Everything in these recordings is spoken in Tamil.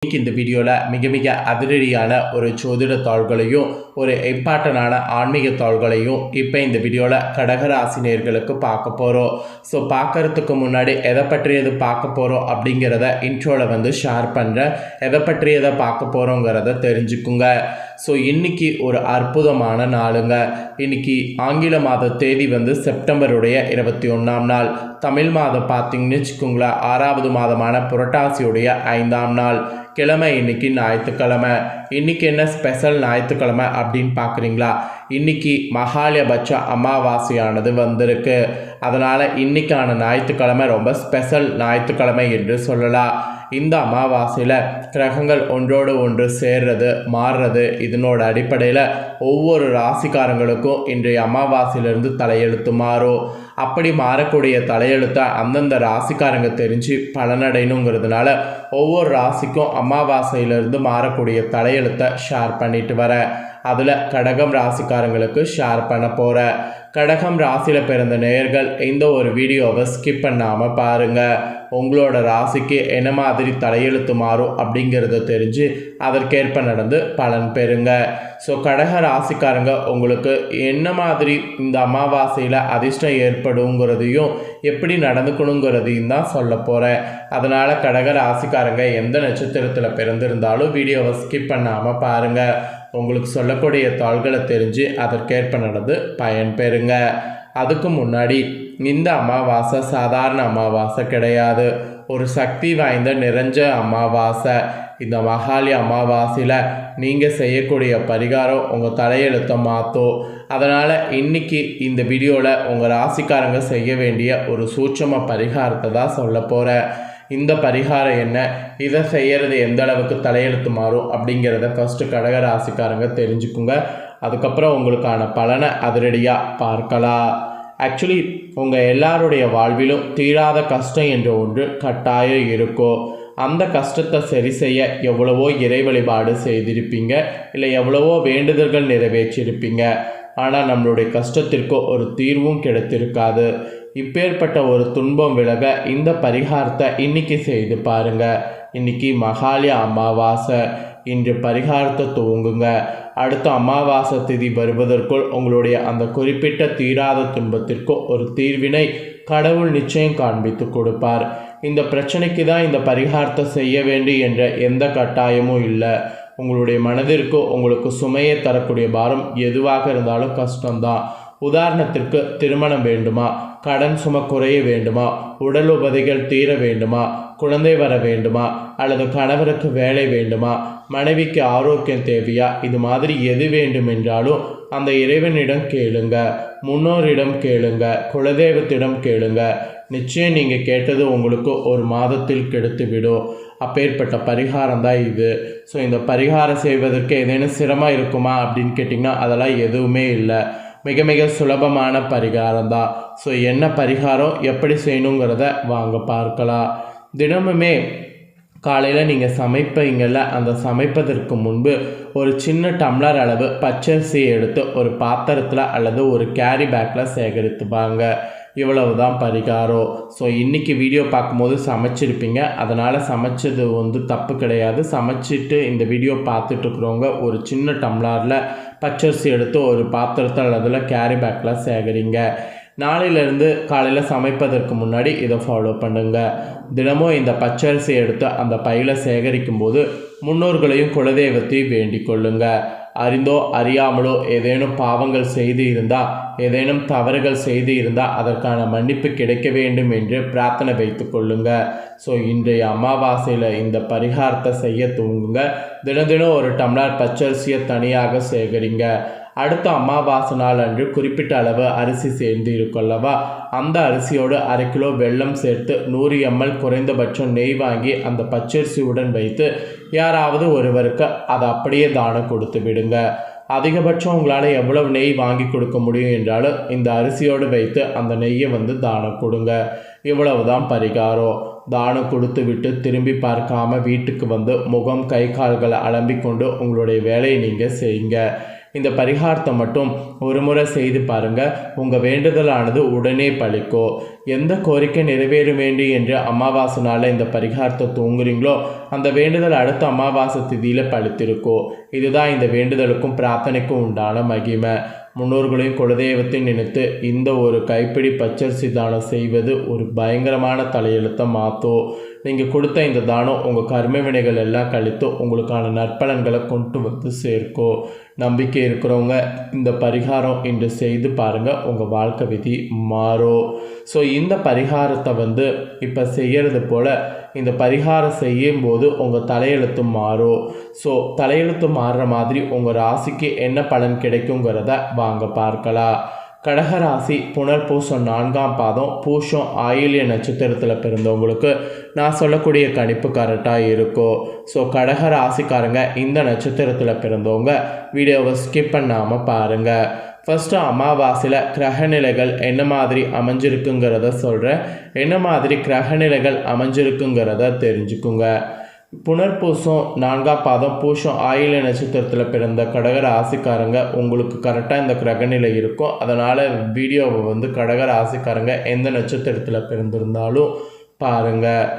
இன்னைக்கு இந்த வீடியோவில் மிக மிக அதிரடியான ஒரு ஜோதிட தாள்களையும் ஒரு இம்பார்ட்டண்டான ஆன்மீக தாள்களையும் இப்போ இந்த வீடியோவில் கடகராசினியர்களுக்கு பார்க்க போகிறோம். ஸோ பார்க்கறதுக்கு முன்னாடி எதை பற்றியது பார்க்க போகிறோம் அப்படிங்கிறத இன்ட்ரோவில் ஷேர் பண்ணுறேன். எதை பற்றியதை பார்க்க போகிறோங்கிறத தெரிஞ்சுக்குங்க. ஸோ இன்றைக்கி ஒரு அற்புதமான நாளுங்க. இன்றைக்கி ஆங்கில மாத தேதி செப்டம்பருடைய 21ஆம் நாள். தமிழ் மாதம் பார்த்திங்கன்னு வச்சுக்கோங்களேன் 6வது மாதமான புரட்டாசியுடைய 5ஆம் நாள். கிழமை இன்னைக்கு ஞாயிற்றுக்கிழமை. இன்றைக்கி என்ன ஸ்பெஷல் ஞாயிற்றுக்கிழமை அப்படின்னு பார்க்குறீங்களா? இன்றைக்கி மகாலயபட்ச அமாவாசையானது வந்திருக்கு. அதனால் இன்றைக்கான ஞாயிற்றுக்கிழமை ரொம்ப ஸ்பெஷல் ஞாயிற்றுக்கிழமை என்று சொல்லலாம். இந்த அமாவாசையில் கிரகங்கள் ஒன்றோடு ஒன்று சேர்றது மாறுறது இதனோட அடிப்படையில் ஒவ்வொரு ராசிக்காரங்களுக்கும் இன்றைய அமாவாசையிலிருந்து தலையெழுத்து மாறும். அப்படி மாறக்கூடிய தலையெழுத்தை அந்தந்த ராசிக்காரங்க தெரிஞ்சு பலனடையணுங்கிறதுனால ஒவ்வொரு ராசிக்கும் அமாவாசையிலிருந்து மாறக்கூடிய தலையெழுத்தை ஷேர் பண்ணிட்டு வரேன். அதில் கடகம் ராசிக்காரங்களுக்கு ஷேர் பண்ண போகிறேன். கடகம் ராசியில் பிறந்த நேயர்கள் இந்த ஒரு வீடியோவை ஸ்கிப் பண்ணாமல் பாருங்கள். உங்களோட ராசிக்கு என்ன மாதிரி தலையெழுத்து மாறும் அப்படிங்கிறத தெரிஞ்சு அதற்கேற்ப நடந்து பலன் பெறுங்க. ஸோ கடக ராசிக்காரங்க உங்களுக்கு என்ன மாதிரி இந்த அமாவாசையில் அதிர்ஷ்டம் ஏற்படுங்கிறதையும் எப்படி நடந்துக்கணுங்கிறதையும் தான் சொல்ல போகிறேன். அதனால் கடக ராசிக்காரங்க எந்த நட்சத்திரத்தில் பிறந்திருந்தாலும் வீடியோவை ஸ்கிப் பண்ணாமல் பாருங்கள். உங்களுக்கு சொல்லக்கூடிய தாள்களை தெரிஞ்சு அதற்கேற்ப நடந்து பயன் பெறுங்க. அதுக்கு முன்னாடி இந்த அமாவாசை சாதாரண அமாவாசை கிடையாது. ஒரு சக்தி வாய்ந்த நிறைஞ்ச அமாவாசை. இந்த மகாலய அமாவாசையில் நீங்கள் செய்யக்கூடிய பரிகாரம் உங்கள் தலையெழுத்தை மாற்றும். அதனால் இன்றைக்கி இந்த வீடியோவில் உங்கள் ராசிக்காரங்க செய்ய வேண்டிய ஒரு சூட்சம பரிகாரத்தை தான் சொல்ல போகிறேன். இந்த பரிகாரம் என்ன, இதை செய்கிறது எந்த அளவுக்கு தலையெழுத்து மாறும் அப்படிங்கிறத ஃபஸ்ட்டு கடக ராசிக்காரங்க தெரிஞ்சுக்குங்க. அதுக்கப்புறம் உங்களுக்கான பலனை அதிரடியாக பார்க்கலாம். ஆக்சுவலி உங்கள் எல்லாருடைய வாழ்விலும் தீராத கஷ்டம் என்ற ஒன்று கட்டாயம் இருக்கும். அந்த கஷ்டத்தை சரி செய்ய எவ்வளவோ இறை வழிபாடு செய்திருப்பீங்க, இல்லை எவ்வளவோ வேண்டுதல்கள் நிறைவேற்றியிருப்பீங்க. ஆனால் நம்மளுடைய கஷ்டத்திற்கு ஒரு தீர்வும் கிடைத்திருக்காது. இப்பேற்பட்ட ஒரு துன்பம் விலக இந்த பரிகாரத்தை இன்றைக்கி செய்து பாருங்கள். இன்றைக்கி மகாலய அமாவாசை. இன்று பரிகாரத்தை துவங்குங்க. அடுத்த அமாவாசை திதி வருவதற்குள் உங்களுடைய அந்த குறிப்பிட்ட தீராத துன்பத்திற்கு ஒரு தீர்வினை கடவுள் நிச்சயம் காண்பித்து கொடுப்பார். இந்த பிரச்சனைக்கு தான் இந்த பரிகாரத்தை செய்ய வேண்டும் என்ற எந்த கட்டாயமும் இல்லை. உங்களுடைய மனதிற்கு உங்களுக்கு சுமையை தரக்கூடிய பாரம் எதுவாக இருந்தாலும் கஷ்டம்தான். உதாரணத்திற்கு திருமணம் வேண்டுமா, கடன் சுமை குறைய வேண்டுமா, உடல் உபதைகள் தீர வேண்டுமா, குழந்தை வர வேண்டுமா, அல்லது கணவருக்கு வேலை வேண்டுமா, மனைவிக்கு ஆரோக்கியம் தேவையா, இது மாதிரி எது வேண்டுமென்றாலும் அந்த இறைவனிடம் கேளுங்க, முன்னோரிடம் கேளுங்க, குலதெய்வத்திடம் கேளுங்க. நிச்சயம் நீங்கள் கேட்டது உங்களுக்கு ஒரு மாதத்தில் கிடைத்துவிடும். அப்பேற்பட்ட பரிகாரம் தான் இது. ஸோ இந்த பரிகாரம் செய்வதற்கு ஏதேனும் சிரமம் இருக்குமா அப்படின்னு கேட்டிங்கன்னா அதெல்லாம் எதுவுமே இல்லை. மிக மிக சுலபமான பரிகாரம் தான். ஸோ என்ன பரிகாரம் எப்படி செய்யணுங்கிறத வாங்க பார்க்கலாம். தினமுமே காலையில் நீங்கள் சமைப்பீங்கள்ல, அந்த சமைப்பதற்கு முன்பு ஒரு சின்ன டம்ளர் அளவு பச்சரிசியை எடுத்து ஒரு பாத்திரத்தில் அல்லது ஒரு கேரி பேக்கில் சேகரித்து வாங்க. இவ்வளவு தான் பரிகாரம். ஸோ இன்றைக்கி வீடியோ பார்க்கும்போது சமைச்சிருப்பீங்க. அதனால் சமைச்சது தப்பு கிடையாது. சமைச்சிட்டு இந்த வீடியோ பார்த்துட்ருக்குறவங்க ஒரு சின்ன டம்ளரில் பச்சரிசி எடுத்து ஒரு பாத்திரத்தில் அதில் கேரி பேக்கில் சேகரிங்க. நாளையிலேருந்து காலையில் சமைப்பதற்கு முன்னாடி இதை ஃபாலோ பண்ணுங்கள். தினமும் இந்த பச்சரிசி எடுத்து அந்த பையில் சேகரிக்கும் போது முன்னோர்களையும் குலதெய்வத்தையும் வேண்டிக் கொள்ளுங்க. அறிந்தோ அறியாமலோ ஏதேனும் பாவங்கள் செய்து இருந்தால், ஏதேனும் தவறுகள் செய்து இருந்தால் அதற்கான மன்னிப்பு கிடைக்க வேண்டும் என்று பிரார்த்தனை வைத்து கொள்ளுங்க. ஸோ இன்றைய அமாவாசையில் இந்த பரிகாரத்தை செய்ய துவங்குங்க. தினம் ஒரு டம்ளர் பச்சரிசியை தனியாக சேகரிங்க. அடுத்த அமாவாசை நாள் அன்று குறிப்பிட்ட அளவு அரிசி சேர்ந்து இருக்கல்லவா, அந்த அரிசியோடு 1/2 கிலோ வெல்லம் சேர்த்து 100 ml குறைந்தபட்சம் நெய் வாங்கி அந்த பச்சரிசியுடன் வைத்து யாராவது ஒருவருக்கு அதை அப்படியே தானம் கொடுத்து விடுங்க. அதிகபட்சம் உங்களால் எவ்வளவு நெய் வாங்கி கொடுக்க முடியும் என்றாலும் இந்த அரிசியோடு வைத்து அந்த நெய்யை தானம் கொடுங்க. இவ்வளவு தான் பரிகாரம். தானம் கொடுத்து விட்டு திரும்பி பார்க்காம வீட்டுக்கு முகம் கை கால்களை அலம்பிக்கொண்டு உங்களுடைய வேலையை நீங்கள் செய்யுங்க. இந்த பரிகாரத்தை மட்டும் ஒரு முறை செய்து பாருங்கள். உங்கள் வேண்டுதலானது உடனே பலிக்கும். எந்த கோரிக்கை நிறைவேற வேண்டும் என்று அமாவாசை நாளில் இந்த பரிகாரத்தை தூங்குறீங்களோ அந்த வேண்டுதல் அடுத்த அமாவாசை திதியில் பலித்திருக்கும். இதுதான் இந்த வேண்டுதலுக்கும் பிரார்த்தனைக்கும் உண்டான மகிமை. முன்னோர்களையும் குலதெய்வத்தை நினைத்து இந்த ஒரு கைப்பிடி பச்சரிசி தானம் செய்வது ஒரு பயங்கரமான தலையெழுத்தை மாற்றும். நீங்கள் கொடுத்த இந்த தானம் உங்கள் கர்ம வினைகள் எல்லாம் கழித்து உங்களுக்கான நற்பலன்களை கொண்டு வந்து சேர்க்கும். நம்பிக்கை இருக்கிறவங்க இந்த பரிகாரம் இன்று செய்து பாருங்கள், உங்கள் வாழ்க்கை விதி மாறும். ஸோ இந்த பரிகாரத்தை இப்போ செய்கிறது போல் இந்த பரிகாரம் செய்யும்போது உங்கள் தலையெழுத்து மாறும். ஸோ தலையெழுத்து மாறுற மாதிரி உங்கள் ராசிக்கு என்ன பலன் கிடைக்குங்கிறத வாங்க பார்க்கலாம். கடகராசி புனர்பூசம் 4ஆம் பாதம் பூஷம் ஆயில்ய நட்சத்திரத்தில் பிறந்தவங்களுக்கு நான் சொல்லக்கூடிய கணிப்பு கரெக்டாக இருக்கும். ஸோ கடகராசிக்காரங்க இந்த நட்சத்திரத்தில் பிறந்தவங்க வீடியோவை ஸ்கிப் பண்ணாமல் பாருங்கள். ஃபஸ்ட்டு அமாவாசையில் கிரகநிலைகள் என்ன மாதிரி அமைஞ்சிருக்குங்கிறத சொல்கிறேன். என்ன மாதிரி கிரகநிலைகள் அமைஞ்சிருக்குங்கிறத தெரிஞ்சுக்குங்க. புனர்பூசம் 4ஆம் பாதம் பூஷம் ஆயில்ய நட்சத்திரத்தில் பிறந்த கடகராசிக்காரங்க உங்களுக்கு கரெக்டாக இந்த கிரகநிலை இருக்கும். அதனால் வீடியோவை கடகராசிக்காரங்க எந்த நட்சத்திரத்தில் பிறந்திருந்தாலும் பாருங்கள்.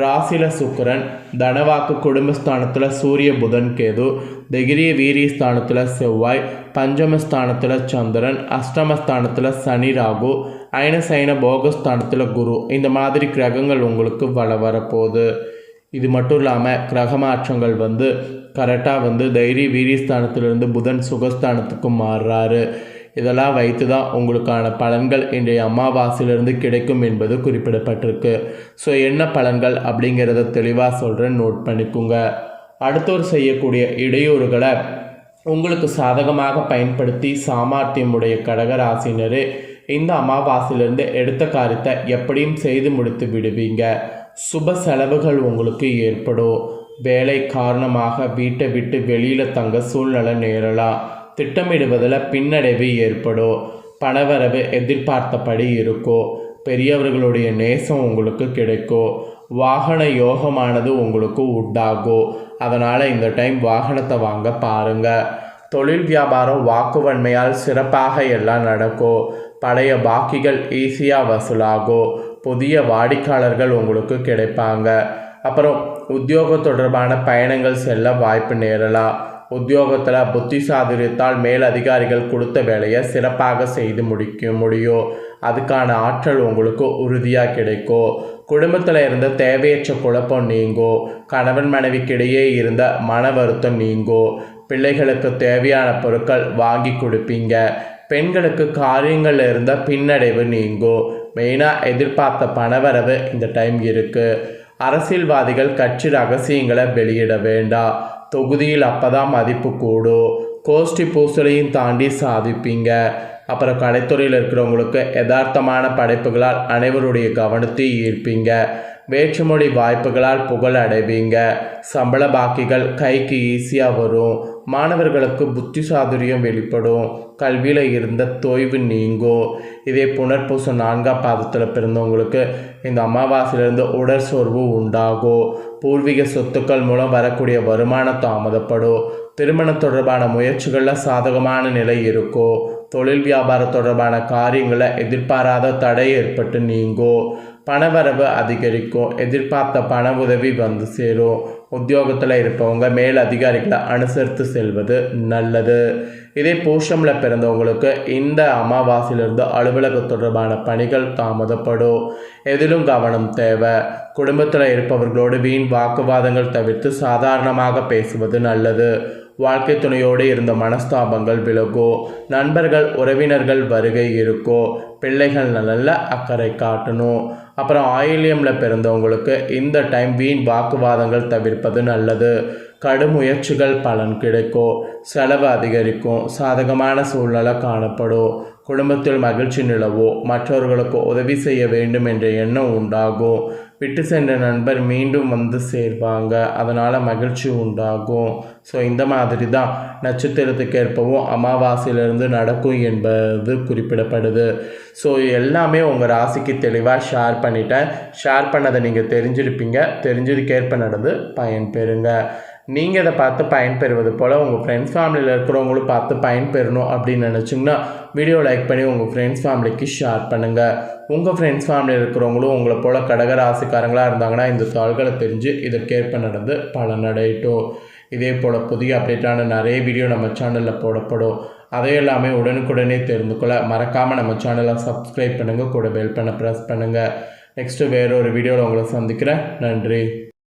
ராசியில் சுக்கிரன், தனவாக்கு குடும்பஸ்தானத்தில் சூரிய புதன் கேது, தைரிய வீரிய ஸ்தானத்தில் செவ்வாய், பஞ்சமஸ்தானத்தில் சந்திரன், அஷ்டமஸ்தானத்தில் சனி ராகு, அயனசைன போகஸ்தானத்தில் குரு. இந்த மாதிரி கிரகங்கள் உங்களுக்கு வரப்போகுது. இது மட்டும் இல்லாமல் கிரக மாற்றங்கள் கரெக்டாக தைரிய வீரியஸ்தானத்திலிருந்து புதன் சுகஸ்தானத்துக்கு மாறுறாரு. இதெல்லாம் வைத்து தான் உங்களுக்கான பலன்கள் இன்றைய அமாவாசையிலிருந்து கிடைக்கும் என்பது குறிப்பிடப்பட்டிருக்கு. ஸோ என்ன பலன்கள் அப்படிங்கிறத தெளிவாக சொல்கிறேன், நோட் பண்ணிக்கோங்க. அடுத்தோர் செய்யக்கூடிய இடையூறுகளை உங்களுக்கு சாதகமாக பயன்படுத்தி சாமர்த்தியமுடைய கடகராசினரே இந்த அமாவாசையிலிருந்து எடுத்த காரியத்தை எப்படியும் செய்து முடித்து விடுவீங்க. சுப செலவுகள் உங்களுக்கு ஏற்படும். வேலை காரணமாக வீட்டை விட்டு வெளியில் தங்க சூழ்நிலை நேரலாம். திட்டமிடுவதில் பின்னடைவு ஏற்படும். பணவரவு எதிர்பார்த்தபடி இருக்கும். பெரியவர்களுடைய நேசம் உங்களுக்கு கிடைக்கும். வாகன யோகமானது உங்களுக்கு உண்டாகும். அதனால் இந்த டைம் வாகனத்தை வாங்க பாருங்கள். தொழில் வியாபாரம் வாக்குவன்மையால் சிறப்பாக எல்லாம் நடக்கும். பழைய பாக்கிகள் ஈஸியாக வசூலாகும். புதிய வாடிக்கையாளர்கள் உங்களுக்கு கிடைப்பாங்க. அப்புறம் உத்தியோக தொடர்பான பயணங்கள் செல்ல வாய்ப்பு நேரலாம். உத்தியோகத்தில் புத்தி சாதுரியத்தால் மேல் அதிகாரிகள் கொடுத்த வேலையை சிறப்பாக செய்து முடிக்க முடியும். அதுக்கான ஆற்றல் உங்களுக்கு உறுதியாக கிடைக்கும். குடும்பத்தில் இருந்த தேவையற்ற குழப்பம் நீங்கும். கணவன் மனைவிக்கிடையே இருந்த மன வருத்தம் நீங்கும். பிள்ளைகளுக்கு தேவையான பொருட்கள் வாங்கி கொடுப்பீங்க. பெண்களுக்கு காரியங்களில் இருந்த பின்னடைவு நீங்கும். மெயினாக எதிர்பார்த்த பணவரவு இந்த டைம் இருக்குது. அரசியல்வாதிகள் கட்சி ரகசியங்களை வெளியிட வேண்டாம். தொகுதியில் அப்போதான் மதிப்பு கூடும். கோஷ்டி பூசலையும் தாண்டி சாதிப்பீங்க. அப்புறம் கலைத்துறையில் இருக்கிறவங்களுக்கு யதார்த்தமான படைப்புகளால் அனைவருடைய கவனத்தை ஈர்ப்பீங்க. வேற்றுமொழி வாய்ப்புகளால் புகழ் அடைவீங்க. சம்பள பாக்கிகள் கைக்கு ஈஸியாக வரும். மாணவர்களுக்கு புத்தி சாதுரியம் வெளிப்படும். கல்வியில் இருந்த தொய்வு நீங்கும். இதே புனர்பூசம் 4ஆம் பாதத்தில் பிறந்தவங்களுக்கு இந்த அமாவாசையிலிருந்து உடற் சோர்வு உண்டாகும். பூர்வீக சொத்துக்கள் மூலம் வரக்கூடிய வருமானம் தாமதப்படும். திருமணம் தொடர்பான முயற்சிகளில் சாதகமான நிலை இருக்கும். தொழில் வியாபாரம் தொடர்பான காரியங்களில் எதிர்பாராத தடை ஏற்பட்டு நீங்கும். பணவரவு அதிகரிக்கும். எதிர்பார்த்த பண உதவி சேரும். உத்தியோகத்தில் இருப்பவங்க மேல் அதிகாரிகளை அனுசரித்து செல்வது நல்லது. இதே பூஷமில் பிறந்தவங்களுக்கு இந்த அமாவாசையிலிருந்து அலுவலக தொடர்பான பணிகள் தாமதப்படும். எதிலும் கவனம் தேவை. குடும்பத்தில் இருப்பவர்களோடு வீண் வாக்குவாதங்கள் தவிர்த்து சாதாரணமாக பேசுவது நல்லது. வாழ்க்கை துணையோடு இருந்த மனஸ்தாபங்கள் விலகும். நண்பர்கள் உறவினர்கள் வருகை இருக்கும். பிள்ளைகள் நல்ல அக்கறை காட்டணும். அப்புறம் ஆயில்யமில் பிறந்தவங்களுக்கு இந்த டைம் வீண் வாக்குவாதங்கள் தவிர்ப்பது நல்லது. கடும் முயற்சிகள் பலன் கிடைக்கும். செலவு அதிகரிக்கும். சாதகமான சூழ்நிலை காணப்படும். குடும்பத்தில் மகிழ்ச்சி நிலவும். மற்றவர்களுக்கு உதவி செய்ய வேண்டும் என்ற எண்ணம் உண்டாகும். விட்டு சென்ற நண்பர் மீண்டும் சேர்வாங்க. அதனால் மகிழ்ச்சி உண்டாகும். ஸோ இந்த மாதிரி தான் நட்சத்திரத்துக்கு ஏற்பவும் அமாவாசையிலிருந்து நடக்கும் என்பது குறிப்பிடப்படுது. ஸோ எல்லாமே உங்கள் ராசிக்கு தெளிவாக ஷேர் பண்ணிட்டேன். ஷேர் பண்ணதை நீங்கள் தெரிஞ்சிருப்பீங்க. தெரிஞ்சதுக்கேற்ப நடந்து பயன்பெறுங்க. நீங்கள் இதை பார்த்து பயன்பெறுவது போல் உங்கள் ஃப்ரெண்ட்ஸ் ஃபேமிலியில் இருக்கிறவங்களும் பார்த்து பயன்பெறணும் அப்படின்னு நினச்சிங்கன்னா வீடியோ லைக் பண்ணி உங்கள் ஃப்ரெண்ட்ஸ் ஃபேமிலிக்கு ஷேர் பண்ணுங்கள். உங்கள் ஃப்ரெண்ட்ஸ் ஃபேமிலியில் இருக்கிறவங்களும் உங்களை போல் கடகராசிக்காரங்களாக இருந்தாங்கன்னா இந்த தாள்களை தெரிஞ்சு இதற்கேற்ப நடந்து பலனடையட்டும். இதே போல் புதிய அப்டேட்டான நிறைய வீடியோ நம்ம சேனலில் போடப்படும். அதை எல்லாமே உடனுக்குடனே தெரிந்து கொள்ள மறக்காமல் நம்ம சேனலை சப்ஸ்கிரைப் பண்ணுங்கள், கூட பெல் பண்ண ப்ரெஸ் பண்ணுங்கள். நெக்ஸ்ட்டு வேறொரு வீடியோவில் உங்களை சந்திக்கிறேன். நன்றி.